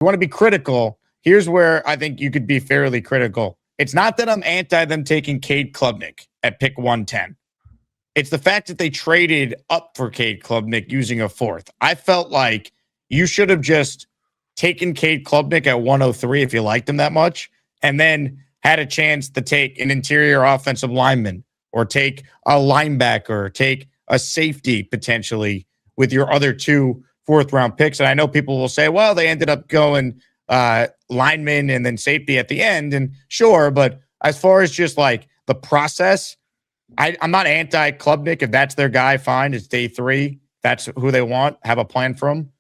you want to be critical, here's where I think you could be fairly critical. It's not that I'm anti them taking Cade Klubnik at pick 110. It's the fact that they traded up for Cade Klubnik using a fourth. I felt like you should have just taken Cade Klubnik at 103 if you liked him that much, and then had a chance to take an interior offensive lineman or take a linebacker or take a safety potentially with your other two fourth-round picks. And I know people will say, well, they ended up going lineman and then safety at the end. And sure, but as far as just like the process, I'm not anti-Klubnik. If that's their guy, fine. It's day 3. That's who they want. Have a plan for him.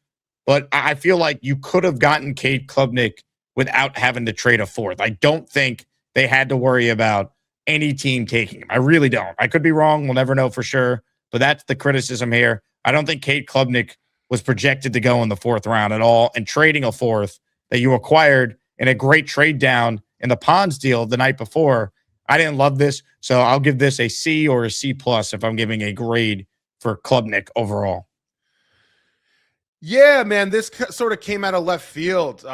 But I feel like you could have gotten Cade Klubnik without having to trade a fourth. I don't think they had to worry about any team taking him. I really don't. I could be wrong. We'll never know for sure. But that's the criticism here. I don't think Cade Klubnik was projected to go in the 4th round at all. And trading a fourth that you acquired in a great trade down in the Ponds deal the night before, I didn't love this. So I'll give this a C or a C+ if I'm giving a grade for Klubnik overall. Yeah, man, this sort of came out of left field.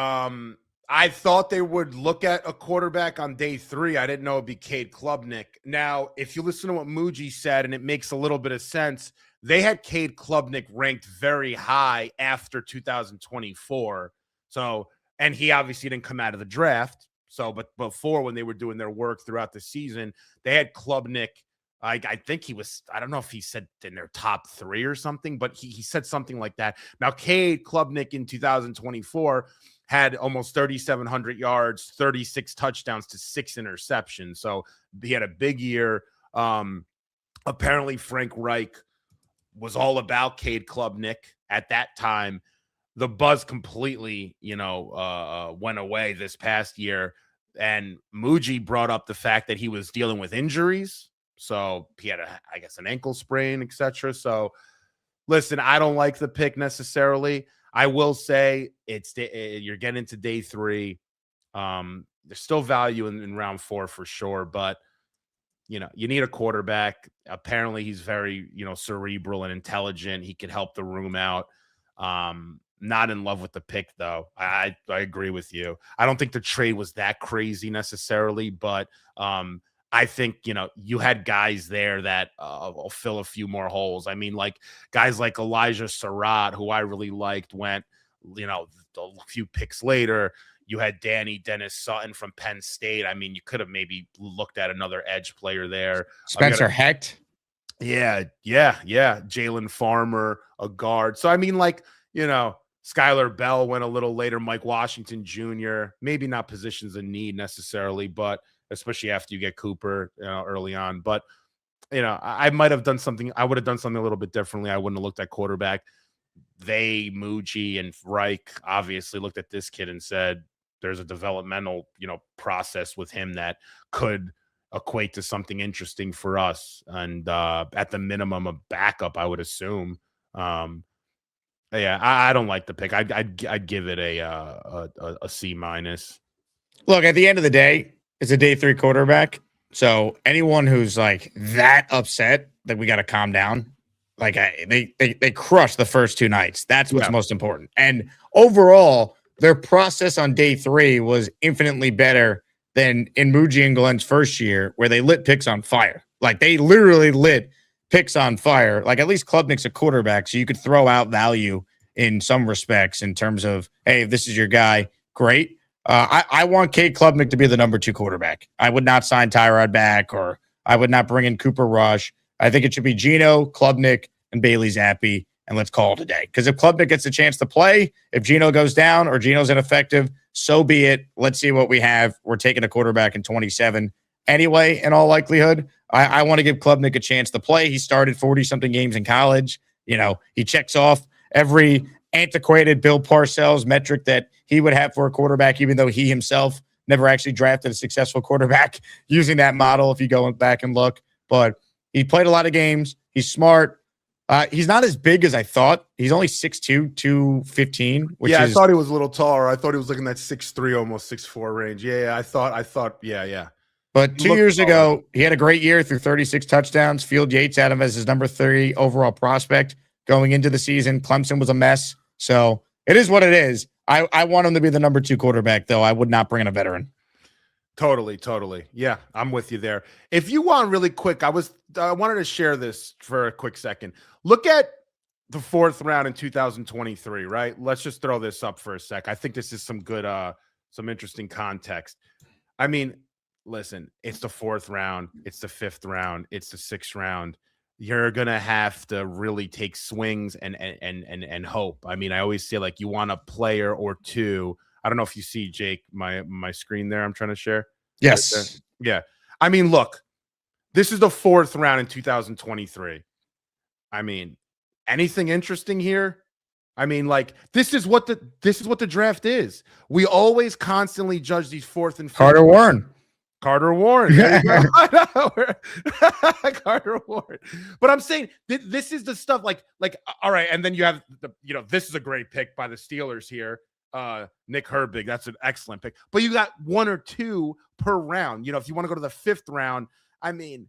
I thought they would look at a quarterback on day 3. I didn't know it'd be Cade Klubnik. Now, if you listen to what Muji said, and it makes a little bit of sense, they had Cade Klubnik ranked very high after 2024. So, and he obviously didn't come out of the draft. So, but before, when they were doing their work throughout the season, they had Klubnik. I think he was, I don't know if he said in their top 3 or something, but he said something like that. Now, Cade Klubnik in 2024 had almost 3,700 yards, 36 touchdowns to 6 interceptions. So he had a big year. Apparently, Frank Reich was all about Cade Klubnik at that time. The buzz completely, went away this past year. And Muji brought up the fact that he was dealing with injuries. So he had, an ankle sprain, etc. So, listen, I don't like the pick necessarily. I will say you're getting into day 3. There's still value in round 4 for sure, but you need a quarterback. Apparently, he's very cerebral and intelligent. He could help the room out. Not in love with the pick though. I agree with you. I don't think the trade was that crazy necessarily, but I think, you had guys there that will fill a few more holes. I mean, like guys like Elijah Surratt, who I really liked, went, a few picks later. You had Dennis Sutton from Penn State. I mean, you could have maybe looked at another edge player there. Spencer Hecht. Yeah. Jalen Farmer, a guard. So, I mean, Skylar Bell went a little later. Mike Washington Jr., maybe not positions in need necessarily, but especially after you get Cooper early on. But, I might have done something. I would have done something a little bit differently. I wouldn't have looked at quarterback. Muji and Reich obviously looked at this kid and said, there's a developmental, process with him that could equate to something interesting for us. And at the minimum, a backup, I would assume. Yeah, I don't like the pick. I'd give it a C-. Look, at the end of the day, it's a day 3 quarterback. So anyone who's like that upset that we got to calm down, they crushed the first 2 nights. That's what's most important. And overall, their process on day 3 was infinitely better than in Muji and Glenn's first year, where they lit picks on fire. Like they literally lit picks on fire. Like at least Klubnik's a quarterback, so you could throw out value in some respects in terms of, hey, if this is your guy, great. I want Cade Klubnik to be the number 2 quarterback. I would not sign Tyrod back, or I would not bring in Cooper Rush. I think it should be Geno, Klubnik, and Bailey Zappi, and let's call it a day. Because if Klubnik gets a chance to play, if Geno goes down or Geno's ineffective, so be it. Let's see what we have. We're taking a quarterback in 27 anyway, in all likelihood. I want to give Klubnik a chance to play. He started 40-something games in college. He checks off every antiquated Bill Parcells metric that he would have for a quarterback, even though he himself never actually drafted a successful quarterback using that model, if you go back and look. But he played a lot of games. He's smart. He's not as big as I thought. He's only 6'2", 215. I thought he was a little taller. I thought he was looking at 6'3", almost 6'4" range. Yeah, I thought, yeah. But 2 years ago, he had a great year through 36 touchdowns. Field Yates had him as his number 3 overall prospect going into the season. Clemson was a mess. So it is what it is. I want him to be the number 2 quarterback, though. I would not bring in a veteran. Totally. Yeah, I'm with you there. If you want really quick, I wanted to share this for a quick second. Look at the 4th round in 2023, right? Let's just throw this up for a sec. I think this is some good, some interesting context. I mean, listen, it's the 4th round, it's the 5th round, it's the 6th round. You're gonna have to really take swings and hope. I mean, I always say, like, you want a player or two. I don't know if you see, Jake, my screen there I'm trying to share. Yes. Right, yeah. I mean, look, this is the 4th round in 2023. I mean, anything interesting here? I mean, like, this is what the draft is. We always constantly judge these 4th and 5th. Carter Warren. There you go. Carter Warren. But I'm saying this is the stuff like, all right. And then you have this is a great pick by the Steelers here. Nick Herbig. That's an excellent pick. But you got 1 or 2 per round. If you want to go to the 5th round, I mean,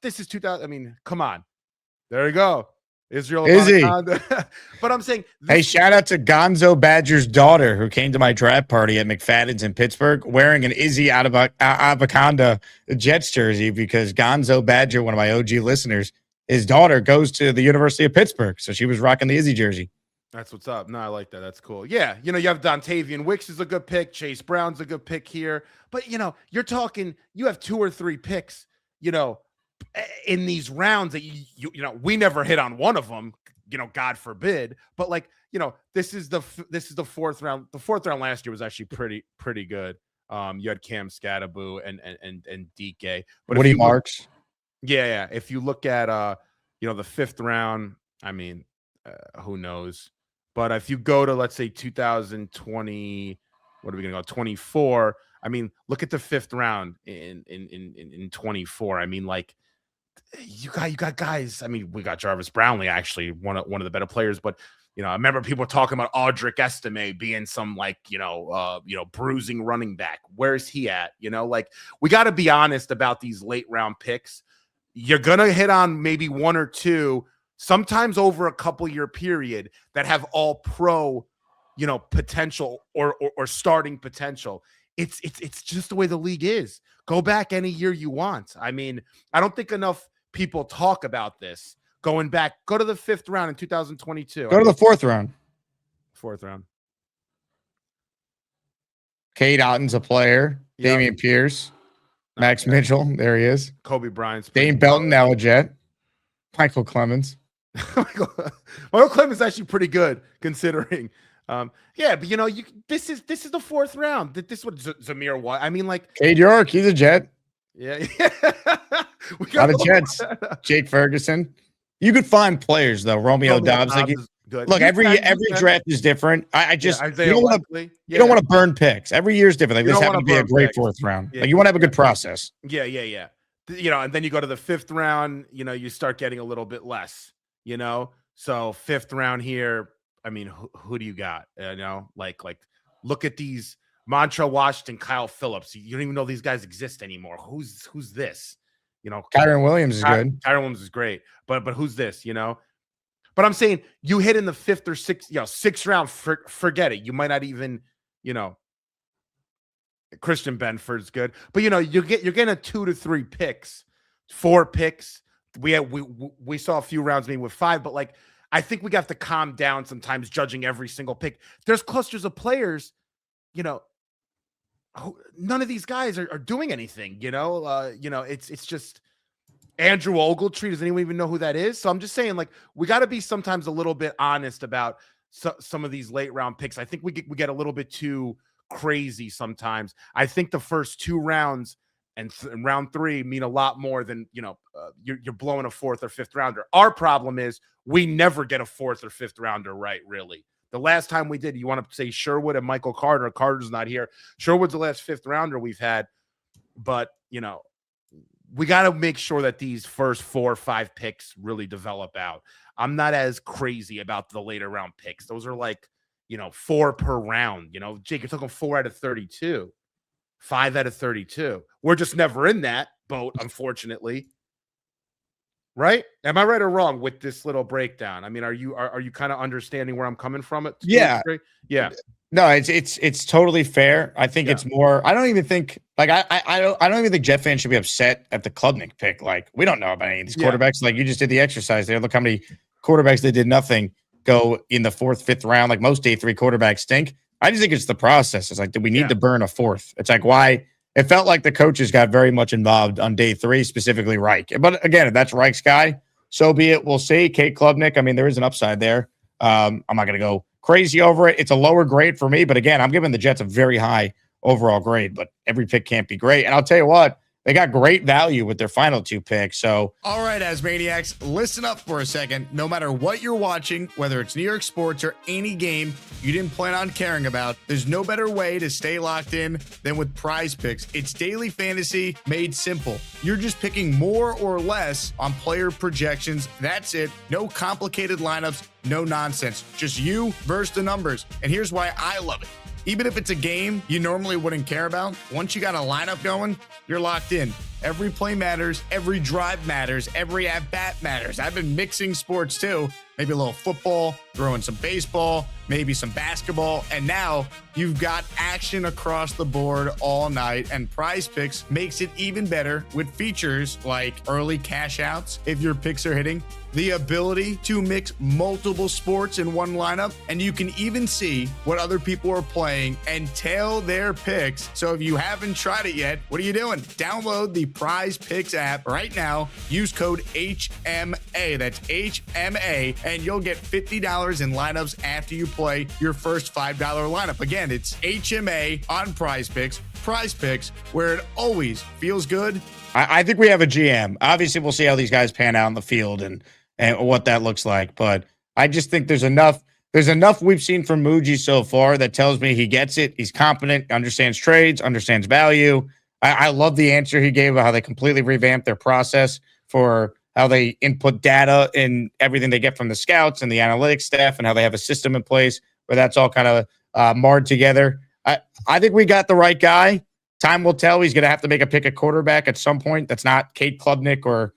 this is 2000. I mean, come on. There you go. Israel. But I'm saying, hey, shout out to Gonzo Badger's daughter who came to my draft party at McFadden's in Pittsburgh wearing an Izzy Abaconda Jets jersey, because Gonzo Badger, one of my OG listeners, his daughter goes to the University of Pittsburgh, so she was rocking the Izzy jersey. That's what's up. No, I like that. That's cool. Yeah, you have Dontavian Wicks is a good pick. Chase Brown's a good pick here. But, you're talking, you have 2 or 3 picks, in these rounds that we never hit on one of them, God forbid. But, like, this is the 4th round. The 4th round last year was actually pretty good. You had Cam Scattaboo and DK. But Woody Marks. Yeah. If you look at the 5th round, I mean, who knows? But if you go to, let's say, 2020, what are we gonna go? 24. I mean, look at the 5th round in 24. I mean, like, you got guys. I mean, we got Jarvis Brownlee, actually one of the better players. But I remember people talking about Audric Estime being some, like, bruising running back. Where's he at? Like, we got to be honest about these late round picks. You're gonna hit on maybe 1 or 2, sometimes over a couple year period, that have all pro, potential or starting potential. It's just the way the league is. Go back any year you want. I mean, I don't think enough people talk about this. Going back, go to the 5th round in 2022. Go to the 4th round. 4th round. Cade Otton's a player. Yep. Damian Pierce. Max Mitchell. There he is. Kobe Bryant's. Dane Belton, now a Jet. Michael Clemens. Michael Clemens is actually pretty good, considering. Yeah, but this is the 4th round. This is what Zamir White. I mean, like, Cade York, he's a Jet. Yeah. We got a lot of Jets. Jake Ferguson. You could find players though. Romeo Dobbs. Like, good. Look, every draft is different. I just you don't want to burn picks. Every year is different. Like, this happened to be a great 4th round. Yeah, like, you want to have a good process. Yeah. And then you go to the 5th round. You start getting a little bit less. So 5th round here. I mean, who do you got? Like look at these: Montrell Washington, Kyle Phillips. You don't even know these guys exist anymore. Who's this? Kyron Williams is good. Kyron Williams is great, but who's this? But I'm saying, you hit in the 5th or 6th, 6th round. Forget it. You might not even, Christian Benford's good, but you're getting a 2 to 3 picks, 4 picks. We saw a few rounds maybe with 5, but, like, I think we have to calm down sometimes judging every single pick. There's clusters of players, none of these guys are doing anything, it's just Andrew Ogletree. Does anyone even know who that is? So I'm just saying, like, we got to be sometimes a little bit honest about some of these late round picks. I think we get a little bit too crazy sometimes. I think the first 2 rounds and round 3 mean a lot more than, you're blowing a 4th or 5th rounder. Our problem is we never get a 4th or 5th rounder right, really. The last time we did, you want to say Sherwood and Michael Carter. Carter's not here. Sherwood's the last 5th rounder we've had. But, we got to make sure that these first 4 or 5 picks really develop out. I'm not as crazy about the later round picks. Those are like, 4 per round. Jake, you're talking 4 out of 32, 5 out of 32. We're just never in that boat, unfortunately. right? Am I right or wrong with this little breakdown? I mean, are you kind of understanding where I'm coming from? It Yeah. yeah. No, it's totally fair. I think Yeah. it's more. I don't even think like I don't even think Jet fans should be upset at the Klubnik pick. Like we don't know about any of these Yeah. quarterbacks. Like you just did the exercise there. Look how many quarterbacks that did nothing go in the 4th, 5th round. Like most day 3 quarterbacks stink. I just think it's the process. It's like, do we need to burn a 4th? It's like why it felt like the coaches got very much involved on day 3, specifically Reich. But again, if that's Reich's guy, so be it. We'll see. Cade Klubnik. I mean, there is an upside there. I'm not going to go crazy over it. It's a lower grade for me, but again, I'm giving the Jets a very high overall grade, but every pick can't be great. And I'll tell you what, they got great value with their final 2 picks. So, all right, Asmaniacs, listen up for a second. No matter what you're watching, whether it's New York sports or any game you didn't plan on caring about, there's no better way to stay locked in than with PrizePicks. It's daily fantasy made simple. You're just picking more or less on player projections. That's it. No complicated lineups, no nonsense. Just you versus the numbers. And here's why I love it. Even if it's a game you normally wouldn't care about, once you got a lineup going, you're locked in. Every play matters. Every drive matters. Every at-bat matters. I've been mixing sports too. Maybe a little football, throwing some baseball, maybe some basketball. And now you've got action across the board all night. And PrizePicks makes it even better with features like early cash outs if your picks are hitting, the ability to mix multiple sports in one lineup, and you can even see what other people are playing and tail their picks. So if you haven't tried it yet, what are you doing? Download the PrizePicks app right now. Use code HMA. That's HMA, and you'll get $50 in lineups after you play your first $5 lineup. Again, it's HMA on PrizePicks. PrizePicks, where it always feels good. I think we have a GM. Obviously, we'll see how these guys pan out in the field and what that looks like. But I just think there's enough we've seen from Muji so far that tells me he gets it. He's competent, understands trades, understands value. I love the answer he gave about how they completely revamped their process for how they input data and everything they get from the scouts and the analytics staff, and how they have a system in place where that's all kind of marred together. I think we got the right guy. Time will tell. He's going to have to make a pick at quarterback at some point. That's not Cade Klubnik or,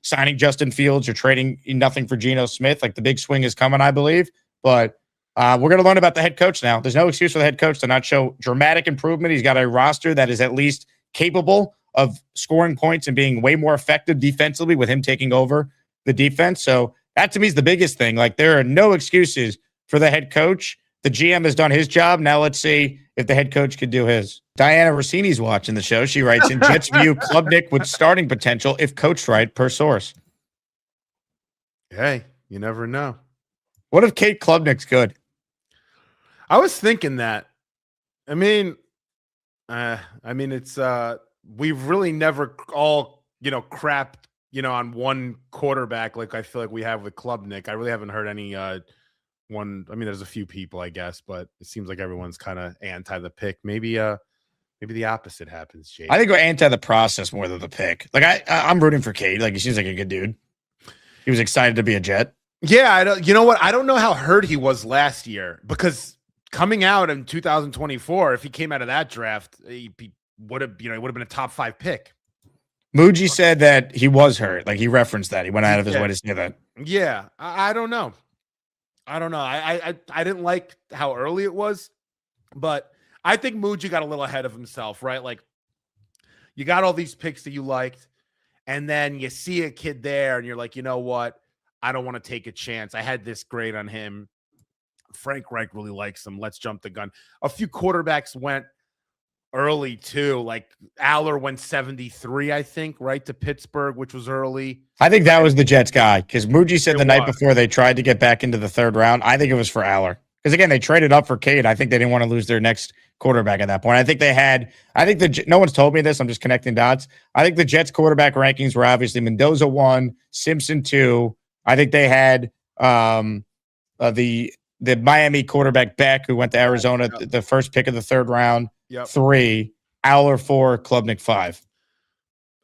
signing Justin Fields or trading nothing for Geno Smith. Like the big swing is coming, I believe. But we're going to learn about the head coach now. There's no excuse for the head coach to not show dramatic improvement. He's got a roster that is at least capable of scoring points and being way more effective defensively with him taking over the defense. So that to me is the biggest thing. Like there are no excuses for the head coach. The GM has done his job. Now let's see if the head coach could do his. Diana Rossini's watching the show. She writes in Jets view Klubnik with starting potential if coached right per source. Hey, you never know. What if Cade Klubnik's good? I was thinking that. I mean, it's we've really never all crapped on one quarterback like I feel like we have with Klubnik. I really haven't heard any one. I mean, there's a few people, I guess, but it seems like everyone's kind of anti the pick. Maybe the opposite happens, Jake. I think we're anti the process more than the pick. Like I'm rooting for Cade. Like he seems like a good dude. He was excited to be a Jet. Yeah, you know what? I don't know how hurt he was last year, because coming out in 2024, if he came out of that draft, he would have been a top 5 pick. Muji said that he was hurt. Like he referenced that. He went out of his way to say that. Yeah, I don't know. I didn't like how early it was, but I think Muji got a little ahead of himself, right? Like you got all these picks that you liked, and then you see a kid there and you're like, you know what? I don't want to take a chance. I had this grade on him. Frank Reich really likes him. Let's jump the gun. A few quarterbacks went early too. Like Aller went 73, I think, right to Pittsburgh, which was early. I think that was the Jets guy, because Muji said night before they tried to get back into the 3rd round. I think it was for Aller, because again they traded up for Cade. I think they didn't want to lose their next quarterback at that point. No one's told me this. I'm just connecting dots. I think the Jets quarterback rankings were obviously Mendoza 1, Simpson 2. I think they had the Miami quarterback Beck, who went to Arizona, the first pick of the 3rd round. 3, Aller 4, Klubnik 5.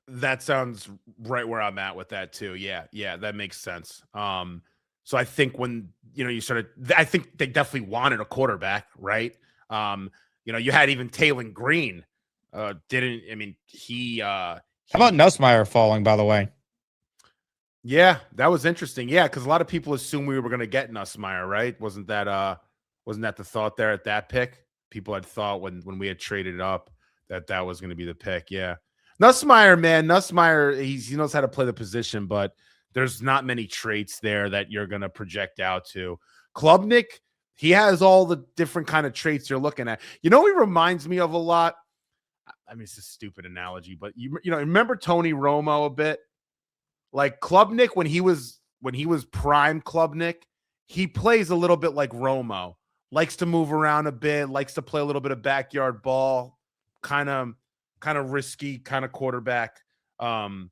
That sounds right where I'm at with that too. Yeah, that makes sense. So I think when I think they definitely wanted a quarterback, right? You had even Taylor Green. How about Nussmeier falling, by the way? Yeah, that was interesting. Yeah, because a lot of people assumed we were going to get Nussmeier, right? Wasn't that the thought there at that pick? People had thought when we had traded up that was going to be the pick. Yeah, Nussmeier, man, Nussmeier, he knows how to play the position, but there's not many traits there that you're going to project out to. Klubnik, he has all the different kind of traits you're looking at. You know, he reminds me of a lot. I mean, it's a stupid analogy, but you know, remember Tony Romo a bit? Like Klubnik, when he was prime Klubnik, he plays a little bit like Romo. Likes to move around a bit, likes to play a little bit of backyard ball, kind of risky, kind of quarterback. I'm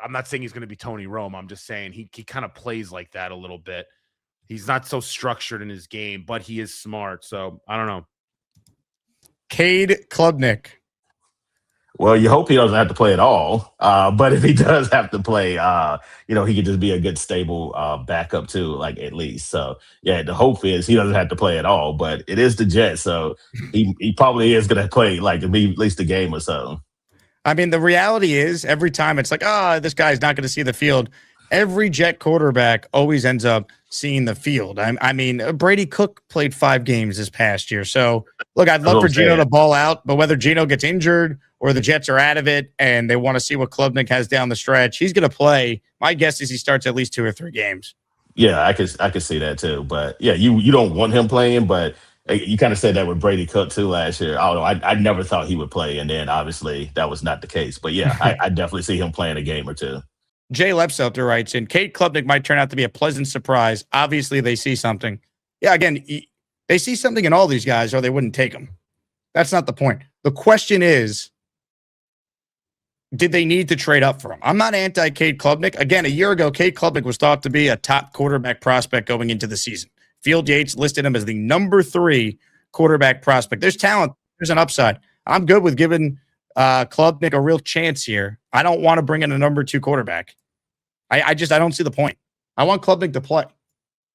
not saying he's going to be Tony Romo. I'm just saying he kind of plays like that a little bit. He's not so structured in his game, but he is smart. So I don't know. Cade Klubnik. Well, you hope he doesn't have to play at all. But if he does have to play, he could just be a good, stable backup too, like at least. So, yeah, the hope is he doesn't have to play at all. But it is the Jets, so he probably is going to play like at least a game or so. I mean, the reality is every time it's like, this guy's not going to see the field. Every Jet quarterback always ends up seeing the field. I mean, Brady Cook played 5 games this past year. So, look, I'd love for Geno to ball out, but whether Geno gets injured or the Jets are out of it and they want to see what Klubnik has down the stretch, he's going to play. My guess is he starts at least 2 or 3 games. Yeah, I could see that too. But, yeah, you don't want him playing, but you kind of said that with Brady Cook too last year. Although I never thought he would play, and then obviously that was not the case. But, yeah, I definitely see him playing a game or two. Jay Lepselter writes in, Cade Klubnik might turn out to be a pleasant surprise. Obviously, they see something. Yeah, again, they see something in all these guys or they wouldn't take them. That's not the point. The question is, did they need to trade up for him? I'm not anti-Cade Klubnik. Again, a year ago, Cade Klubnik was thought to be a top quarterback prospect going into the season. Field Yates listed him as the number 3 quarterback prospect. There's talent. There's an upside. I'm good with giving Klubnik a real chance here. I don't want to bring in a number 2 quarterback. I don't see the point. I want Klubnik to play.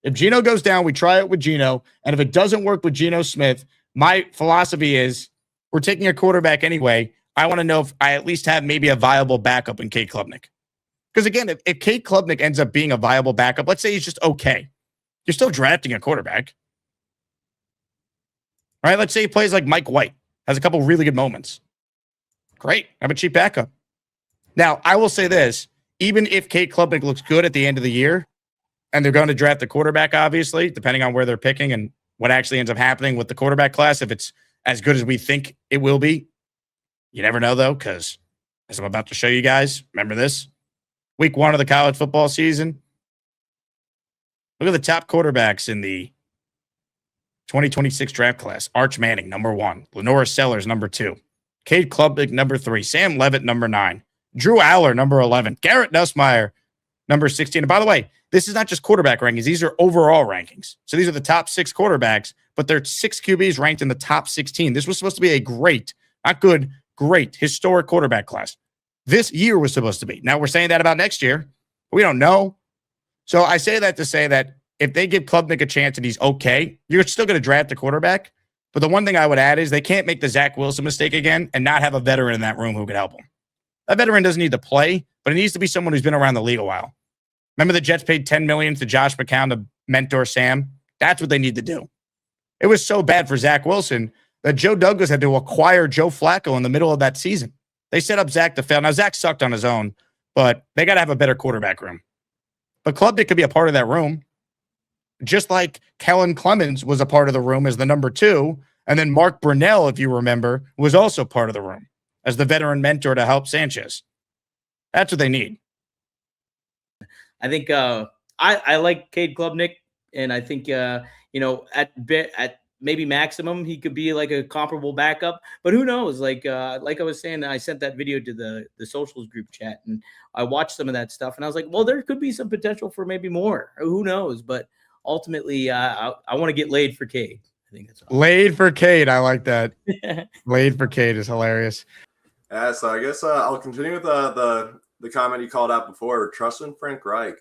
If Geno goes down, we try it with Geno. And if it doesn't work with Geno Smith, my philosophy is we're taking a quarterback anyway. I want to know if I at least have maybe a viable backup in Cade Klubnik. Because again, if Cade Klubnik ends up being a viable backup, let's say he's just okay. You're still drafting a quarterback. All right, let's say he plays like Mike White, has a couple really good moments. Great. Have a cheap backup. Now, I will say this. Even if Cade Klubnik looks good at the end of the year, and they're going to draft the quarterback, obviously, depending on where they're picking and what actually ends up happening with the quarterback class, if it's as good as we think it will be. You never know, though, because as I'm about to show you guys, remember this? Week 1 of the college football season. Look at the top quarterbacks in the 2026 draft class. Arch Manning, number 1. Lenora Sellers, number 2. Cade Klubnik, number 3. Sam Levitt, number 9. Drew Aller, number 11. Garrett Nussmeier, number 16. And by the way, this is not just quarterback rankings. These are overall rankings. So these are the top 6 quarterbacks, but there are 6 QBs ranked in the top 16. This was supposed to be a great, not good, great, historic quarterback class. This year was supposed to be. Now we're saying that about next year. We don't know. So I say that to say that if they give Klubnik a chance and he's okay, you're still going to draft a quarterback. But the one thing I would add is they can't make the Zach Wilson mistake again and not have a veteran in that room who could help him. That veteran doesn't need to play, but it needs to be someone who's been around the league a while. Remember the Jets paid $10 million to Josh McCown to mentor Sam? That's what they need to do. It was so bad for Zach Wilson that Joe Douglas had to acquire Joe Flacco in the middle of that season. They set up Zach to fail. Now, Zach sucked on his own, but they got to have a better quarterback room. But Klubnik could be a part of that room, just like Kellen Clemens was a part of the room as the number 2, and then Mark Brunell, if you remember, was also part of the room as the veteran mentor to help Sanchez. That's what they need. I think I like Cade Klubnik, and I think at maybe maximum he could be like a comparable backup, but who knows? Like I was saying, I sent that video to the socials group chat, and I watched some of that stuff, and I was like, well, there could be some potential for maybe more. Who knows? But ultimately, I want to get laid for Cade. I think that's all. Laid for Cade. I like that. Laid for Cade is hilarious. Yeah, so I guess I'll continue with the comment you called out before, trusting Frank Reich.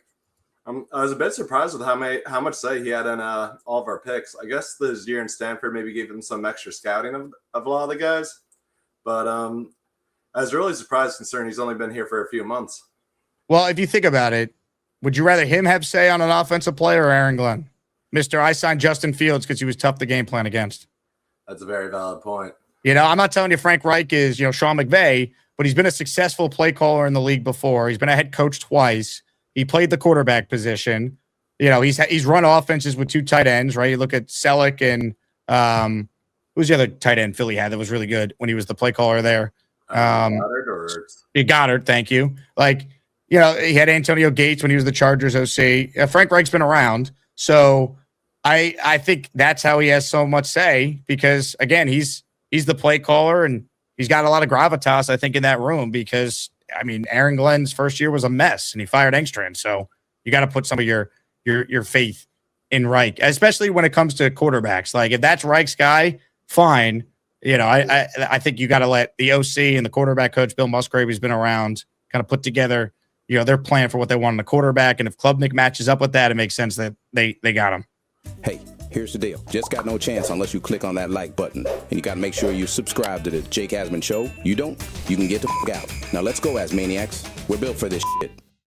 I was a bit surprised with how much say he had in all of our picks. I guess this year in Stanford maybe gave him some extra scouting of a lot of the guys. But I was really surprised considering he's only been here for a few months. Well, if you think about it, Would you rather him have say on an offensive play or Aaron Glenn? Mr. I signed Justin Fields because he was tough to game plan against. That's a very valid point. You know, I'm not telling you Frank Reich is, Sean McVay, but he's been a successful play caller in the league before. He's been a head coach twice. He played the quarterback position. He's run offenses with 2 tight ends, right? You look at Selleck and who's the other tight end Philly had that was really good when he was the play caller there? Goddard, thank you. He had Antonio Gates when he was the Chargers OC. Frank Reich's been around. So I think that's how he has so much say because, again, he's the play caller and he's got a lot of gravitas, I think, in that room because, Aaron Glenn's first year was a mess and he fired Engstrand. So you got to put some of your faith in Reich, especially when it comes to quarterbacks. Like if that's Reich's guy, fine. I think you got to let the OC and the quarterback coach, Bill Musgrave, who's been around, kind of put together, their plan for what they want in the quarterback. And if Klubnik matches up with that, it makes sense that they got him. Hey, here's the deal. Just got no chance unless you click on that like button. And you got to make sure you subscribe to the Jake Asman Show. You don't, you can get the f*** out. Now let's go, Asmaniacs. We're built for this shit.